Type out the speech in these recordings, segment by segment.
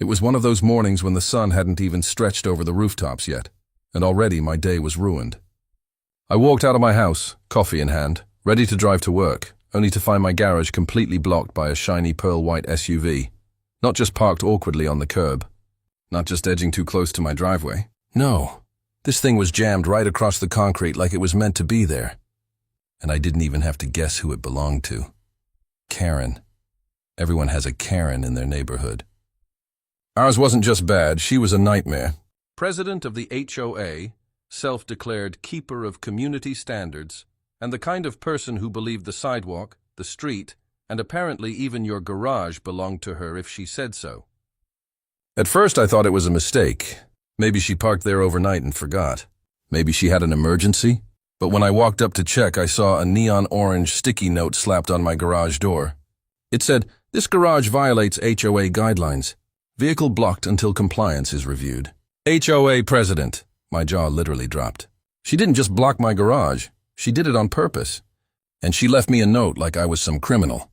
It was one of those mornings when the sun hadn't even stretched over the rooftops yet, and already my day was ruined. I walked out of my house, coffee in hand, ready to drive to work, only to find my garage completely blocked by a shiny pearl-white SUV. Not just parked awkwardly on the curb, not just edging too close to my driveway. No, this thing was jammed right across the concrete like it was meant to be there. And I didn't even have to guess who it belonged to. Karen. Everyone has a Karen in their neighborhood. Ours wasn't just bad, she was a nightmare. President of the HOA, self-declared keeper of community standards, and the kind of person who believed the sidewalk, the street, and apparently even your garage belonged to her if she said so. At first I thought it was a mistake. Maybe she parked there overnight and forgot. Maybe she had an emergency. But when I walked up to check, I saw a neon orange sticky note slapped on my garage door. It said, "This garage violates HOA guidelines. Vehicle blocked until compliance is reviewed." HOA president. My jaw literally dropped. She didn't just block my garage. She did it on purpose. And she left me a note like I was some criminal.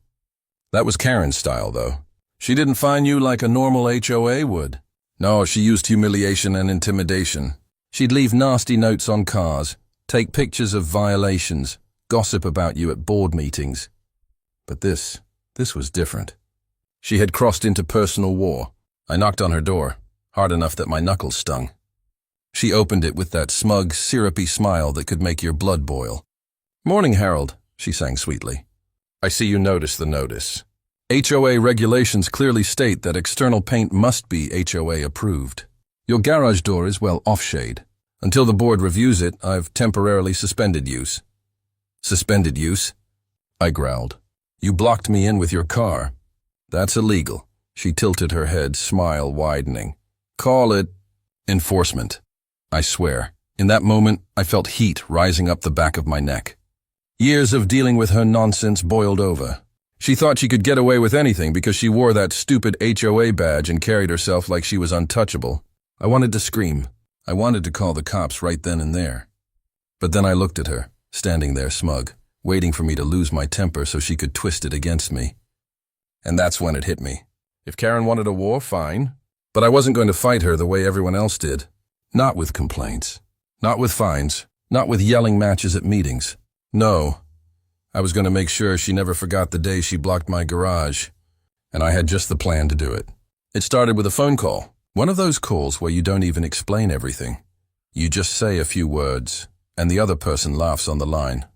That was Karen's style, though. She didn't fine you like a normal HOA would. No, she used humiliation and intimidation. She'd leave nasty notes on cars, take pictures of violations, gossip about you at board meetings. But this was different. She had crossed into personal war. I knocked on her door, hard enough that my knuckles stung. She opened it with that smug, syrupy smile that could make your blood boil. "Morning, Harold," she sang sweetly. "I see you noticed the notice. HOA regulations clearly state that external paint must be HOA approved. Your garage door is well off-shade. Until the board reviews it, I've temporarily suspended use." "Suspended use?" I growled. "You blocked me in with your car. That's illegal." She tilted her head, smile widening. "Call it enforcement." I swear, in that moment, I felt heat rising up the back of my neck. Years of dealing with her nonsense boiled over. She thought she could get away with anything because she wore that stupid HOA badge and carried herself like she was untouchable. I wanted to scream. I wanted to call the cops right then and there. But then I looked at her, standing there smug, waiting for me to lose my temper so she could twist it against me. And that's when it hit me. If Karen wanted a war, fine. But I wasn't going to fight her the way everyone else did. Not with complaints. Not with fines. Not with yelling matches at meetings. No. I was going to make sure she never forgot the day she blocked my garage. And I had just the plan to do it. It started with a phone call. One of those calls where you don't even explain everything. You just say a few words, and the other person laughs on the line,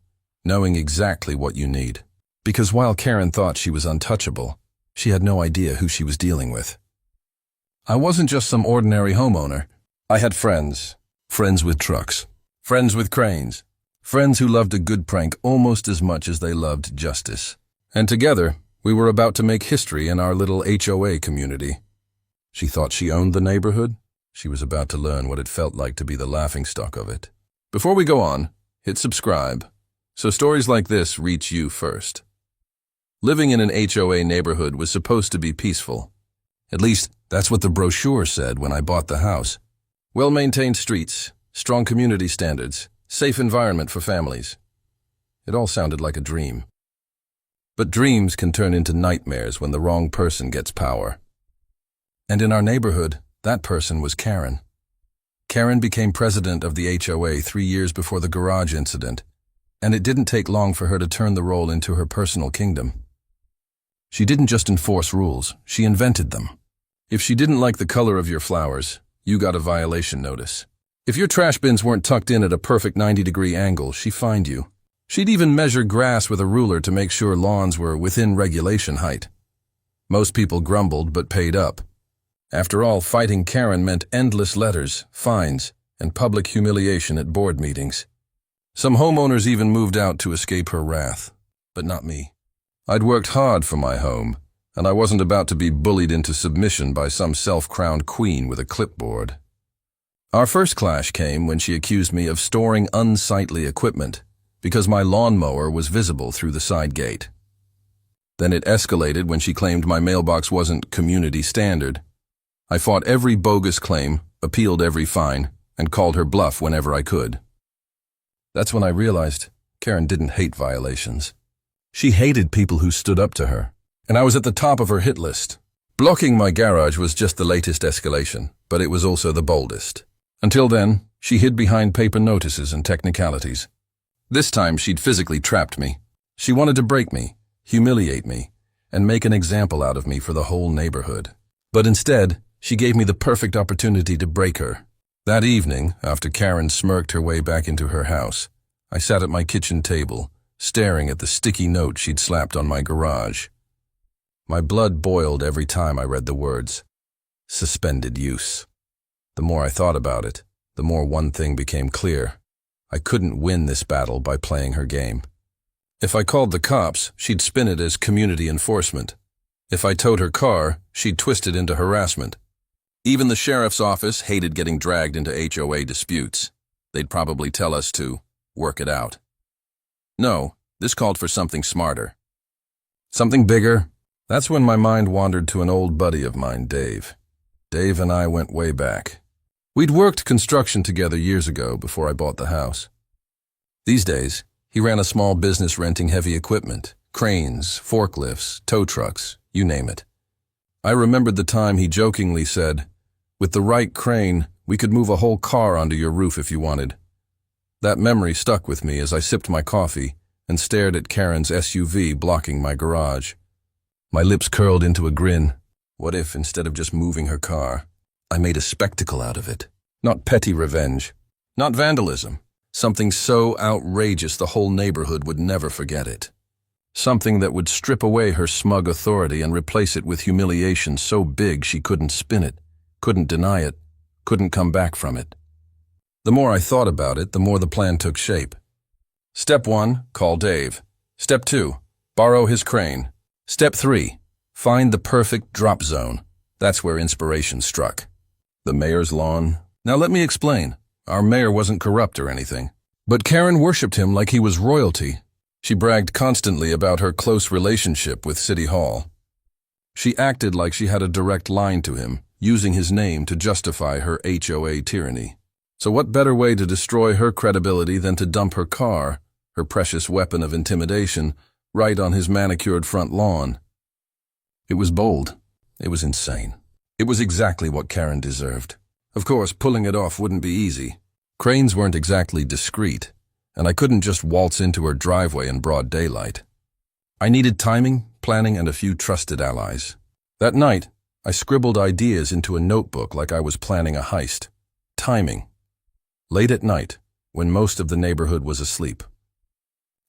knowing exactly what you need. Because while Karen thought she was untouchable, she had no idea who she was dealing with. I wasn't just some ordinary homeowner. I had friends. Friends with trucks. Friends with cranes. Friends who loved a good prank almost as much as they loved justice. And together, we were about to make history in our little HOA community. She thought she owned the neighborhood. She was about to learn what it felt like to be the laughingstock of it. Before we go on, hit subscribe, so stories like this reach you first. Living in an HOA neighborhood was supposed to be peaceful. At least, that's what the brochure said when I bought the house. Well-maintained streets, strong community standards, safe environment for families. It all sounded like a dream. But dreams can turn into nightmares when the wrong person gets power. And in our neighborhood, that person was Karen. Karen became president of the HOA 3 years before the garage incident, and it didn't take long for her to turn the role into her personal kingdom. She didn't just enforce rules, she invented them. If she didn't like the color of your flowers, you got a violation notice. If your trash bins weren't tucked in at a perfect 90-degree angle, she fined you. She'd even measure grass with a ruler to make sure lawns were within regulation height. Most people grumbled but paid up. After all, fighting Karen meant endless letters, fines, and public humiliation at board meetings. Some homeowners even moved out to escape her wrath, but not me. I'd worked hard for my home, and I wasn't about to be bullied into submission by some self-crowned queen with a clipboard. Our first clash came when she accused me of storing unsightly equipment because my lawnmower was visible through the side gate. Then it escalated when she claimed my mailbox wasn't community standard. I fought every bogus claim, appealed every fine, and called her bluff whenever I could. That's when I realized Karen didn't hate violations. She hated people who stood up to her, and I was at the top of her hit list. Blocking my garage was just the latest escalation, but it was also the boldest. Until then, she hid behind paper notices and technicalities. This time she'd physically trapped me. She wanted to break me, humiliate me, and make an example out of me for the whole neighborhood. But instead, she gave me the perfect opportunity to break her. That evening, after Karen smirked her way back into her house, I sat at my kitchen table, staring at the sticky note she'd slapped on my garage. My blood boiled every time I read the words, suspended use. The more I thought about it, the more one thing became clear. I couldn't win this battle by playing her game. If I called the cops, she'd spin it as community enforcement. If I towed her car, she'd twist it into harassment. Even the sheriff's office hated getting dragged into HOA disputes. They'd probably tell us to work it out. No, this called for something smarter. Something bigger. That's when my mind wandered to an old buddy of mine, Dave. Dave and I went way back. We'd worked construction together years ago before I bought the house. These days, he ran a small business renting heavy equipment, cranes, forklifts, tow trucks, you name it. I remembered the time he jokingly said, "With the right crane, we could move a whole car onto your roof if you wanted." That memory stuck with me as I sipped my coffee and stared at Karen's SUV blocking my garage. My lips curled into a grin. What if, instead of just moving her car, I made a spectacle out of it? Not petty revenge, not vandalism. Something so outrageous the whole neighborhood would never forget it. Something that would strip away her smug authority and replace it with humiliation so big she couldn't spin it, couldn't deny it, couldn't come back from it. The more I thought about it, the more the plan took shape. Step 1, call Dave. Step 2, borrow his crane. Step 3, find the perfect drop zone. That's where inspiration struck. The mayor's lawn. Now let me explain. Our mayor wasn't corrupt or anything. But Karen worshipped him like he was royalty. She bragged constantly about her close relationship with City Hall. She acted like she had a direct line to him, using his name to justify her HOA tyranny. So what better way to destroy her credibility than to dump her car, her precious weapon of intimidation, right on his manicured front lawn? It was bold. It was insane. It was exactly what Karen deserved. Of course, pulling it off wouldn't be easy. Cranes weren't exactly discreet, and I couldn't just waltz into her driveway in broad daylight. I needed timing, planning, and a few trusted allies. That night, I scribbled ideas into a notebook like I was planning a heist. Timing. Late at night, when most of the neighborhood was asleep.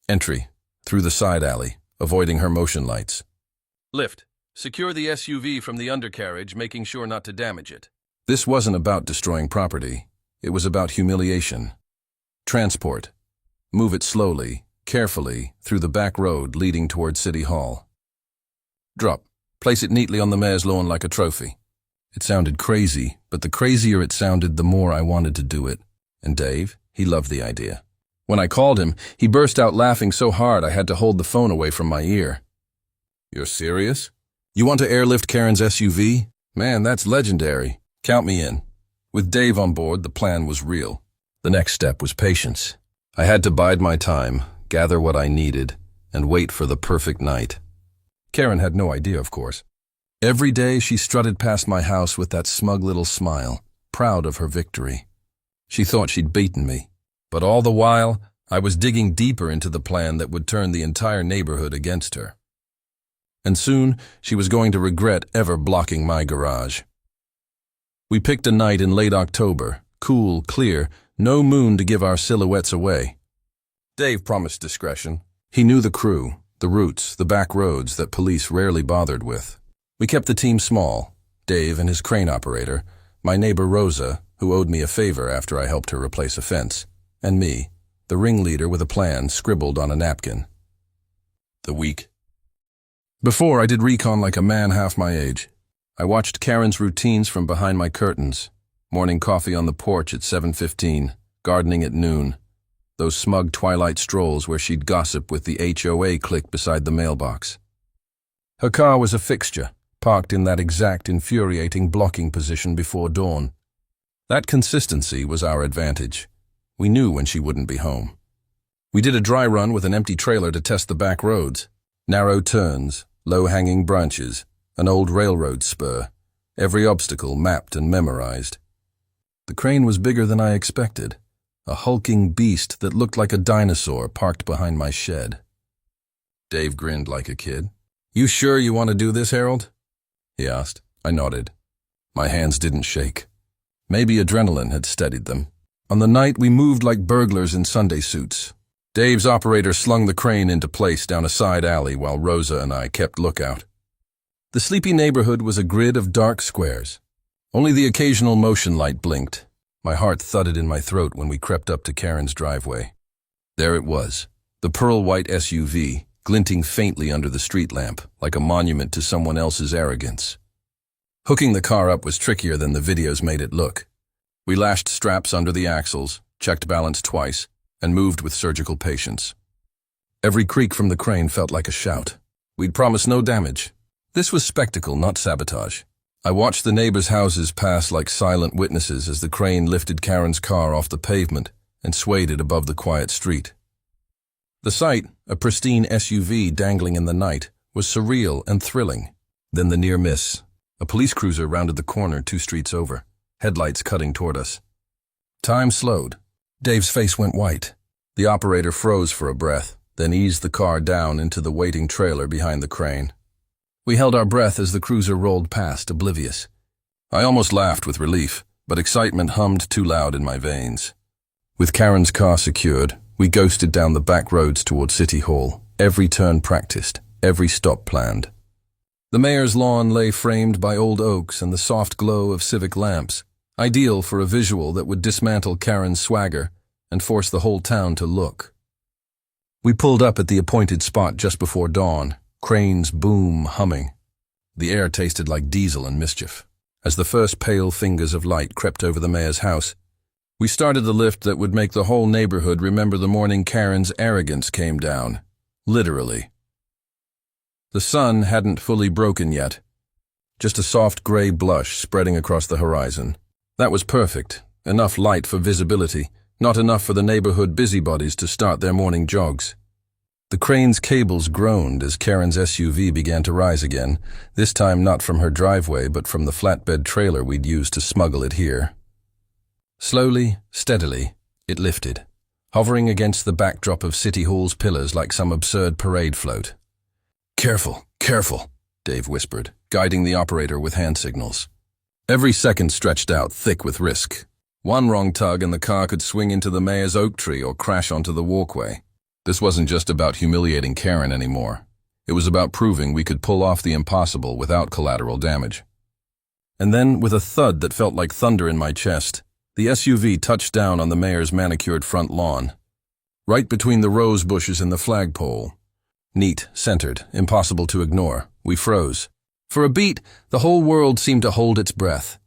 Entry. Through the side alley, avoiding her motion lights. Lift. Secure the SUV from the undercarriage, making sure not to damage it. This wasn't about destroying property. It was about humiliation. Transport. Move it slowly, carefully, through the back road leading toward City Hall. Drop. Place it neatly on the mayor's lawn like a trophy. It sounded crazy, but the crazier it sounded, the more I wanted to do it. And Dave, he loved the idea. When I called him, he burst out laughing so hard I had to hold the phone away from my ear. "You're serious? You want to airlift Karen's SUV? Man, that's legendary. Count me in." With Dave on board, the plan was real. The next step was patience. I had to bide my time, gather what I needed, and wait for the perfect night. Karen had no idea, of course. Every day she strutted past my house with that smug little smile, proud of her victory. She thought she'd beaten me. But all the while, I was digging deeper into the plan that would turn the entire neighborhood against her. And soon, she was going to regret ever blocking my garage. We picked a night in late October, cool, clear, no moon to give our silhouettes away. Dave promised discretion. He knew the crew, the routes, the back roads that police rarely bothered with. We kept the team small, Dave and his crane operator, my neighbor Rosa, who owed me a favor after I helped her replace a fence, and me, the ringleader with a plan scribbled on a napkin. The week. Before, I did recon like a man half my age. I watched Karen's routines from behind my curtains. Morning coffee on the porch at 7:15, gardening at noon. Those smug twilight strolls where she'd gossip with the HOA clique beside the mailbox. Her car was a fixture, parked in that exact infuriating blocking position before dawn. That consistency was our advantage. We knew when she wouldn't be home. We did a dry run with an empty trailer to test the back roads. Narrow turns, low-hanging branches, an old railroad spur, every obstacle mapped and memorized. The crane was bigger than I expected, a hulking beast that looked like a dinosaur parked behind my shed. Dave grinned like a kid. "You sure you want to do this, Harold?" he asked. I nodded. My hands didn't shake. Maybe adrenaline had steadied them. On the night, we moved like burglars in Sunday suits. Dave's operator slung the crane into place down a side alley while Rosa and I kept lookout. The sleepy neighborhood was a grid of dark squares. Only the occasional motion light blinked. My heart thudded in my throat when we crept up to Karen's driveway. There it was, the pearl-white SUV, glinting faintly under the street lamp, like a monument to someone else's arrogance. Hooking the car up was trickier than the videos made it look. We lashed straps under the axles, checked balance twice, and moved with surgical patience. Every creak from the crane felt like a shout. We'd promised no damage. This was spectacle, not sabotage. I watched the neighbors' houses pass like silent witnesses as the crane lifted Karen's car off the pavement and swayed it above the quiet street. The sight, a pristine SUV dangling in the night, was surreal and thrilling. Then the near miss. A police cruiser rounded the corner 2 streets over, headlights cutting toward us. Time slowed. Dave's face went white. The operator froze for a breath, then eased the car down into the waiting trailer behind the crane. We held our breath as the cruiser rolled past, oblivious. I almost laughed with relief, but excitement hummed too loud in my veins. With Karen's car secured, we ghosted down the back roads toward City Hall, every turn practiced, every stop planned. The mayor's lawn lay framed by old oaks and the soft glow of civic lamps, ideal for a visual that would dismantle Karen's swagger and force the whole town to look. We pulled up at the appointed spot just before dawn, crane's boom humming. The air tasted like diesel and mischief. As the first pale fingers of light crept over the mayor's house, we started the lift that would make the whole neighborhood remember the morning Karen's arrogance came down. Literally. The sun hadn't fully broken yet. Just a soft gray blush spreading across the horizon. That was perfect. Enough light for visibility, not enough for the neighborhood busybodies to start their morning jogs. The crane's cables groaned as Karen's SUV began to rise again, this time not from her driveway but from the flatbed trailer we'd used to smuggle it here. Slowly, steadily, it lifted, hovering against the backdrop of City Hall's pillars like some absurd parade float. "Careful, careful," Dave whispered, guiding the operator with hand signals. Every second stretched out, thick with risk. One wrong tug and the car could swing into the mayor's oak tree or crash onto the walkway. This wasn't just about humiliating Karen anymore. It was about proving we could pull off the impossible without collateral damage. And then, with a thud that felt like thunder in my chest, the SUV touched down on the mayor's manicured front lawn, right between the rose bushes and the flagpole. Neat, centered, impossible to ignore. We froze. For a beat, the whole world seemed to hold its breath.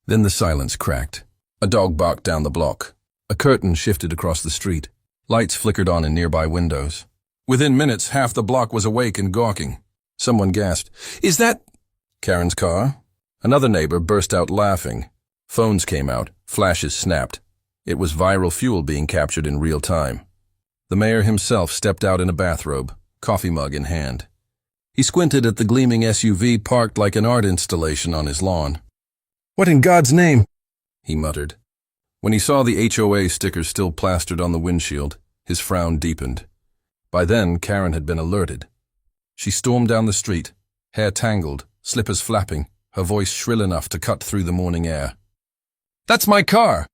Then the silence cracked. A dog barked down the block. A curtain shifted across the street. Lights flickered on in nearby windows. Within minutes, half the block was awake and gawking. Someone gasped, "Is that Karen's car?" Another neighbor burst out laughing. Phones came out. Flashes snapped. It was viral fuel being captured in real time. The mayor himself stepped out in a bathrobe, coffee mug in hand. He squinted at the gleaming SUV parked like an art installation on his lawn. "What in God's name?" he muttered. When he saw the HOA sticker still plastered on the windshield, his frown deepened. By then, Karen had been alerted. She stormed down the street, hair tangled, slippers flapping, her voice shrill enough to cut through the morning air. "That's my car!"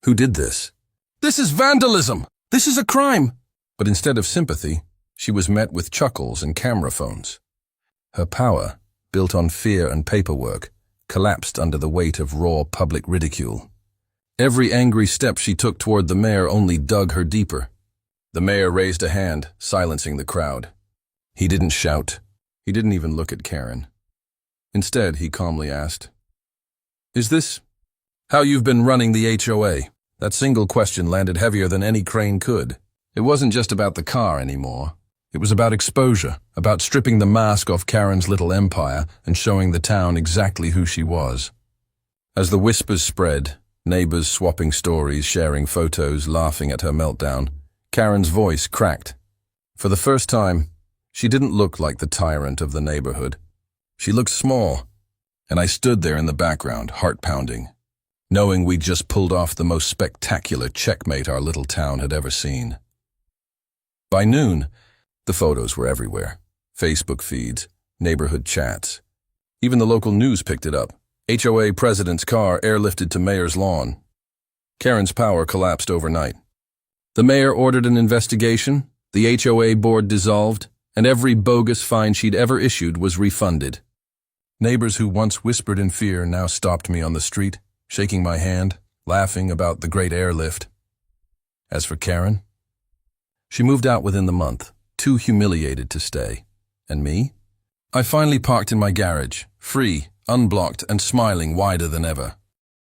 "Who did this?" "This is vandalism! This is a crime!" But instead of sympathy, she was met with chuckles and camera phones. Her power, built on fear and paperwork, collapsed under the weight of raw public ridicule. Every angry step she took toward the mayor only dug her deeper. The mayor raised a hand, silencing the crowd. He didn't shout. He didn't even look at Karen. Instead, he calmly asked, "Is this how you've been running the HOA?" That single question landed heavier than any crane could. It wasn't just about the car anymore. It was about exposure, about stripping the mask off Karen's little empire and showing the town exactly who she was. As the whispers spread, neighbors swapping stories, sharing photos, laughing at her meltdown, Karen's voice cracked. For the first time, she didn't look like the tyrant of the neighborhood. She looked small, and I stood there in the background, heart pounding, knowing we'd just pulled off the most spectacular checkmate our little town had ever seen. By noon, the photos were everywhere. Facebook feeds, neighborhood chats. Even the local news picked it up. HOA president's car airlifted to mayor's lawn. Karen's power collapsed overnight. The mayor ordered an investigation, the HOA board dissolved, and every bogus fine she'd ever issued was refunded. Neighbors who once whispered in fear now stopped me on the street, shaking my hand, laughing about the great airlift. As for Karen, she moved out within the month, too humiliated to stay. And me? I finally parked in my garage, free, unblocked, and smiling wider than ever.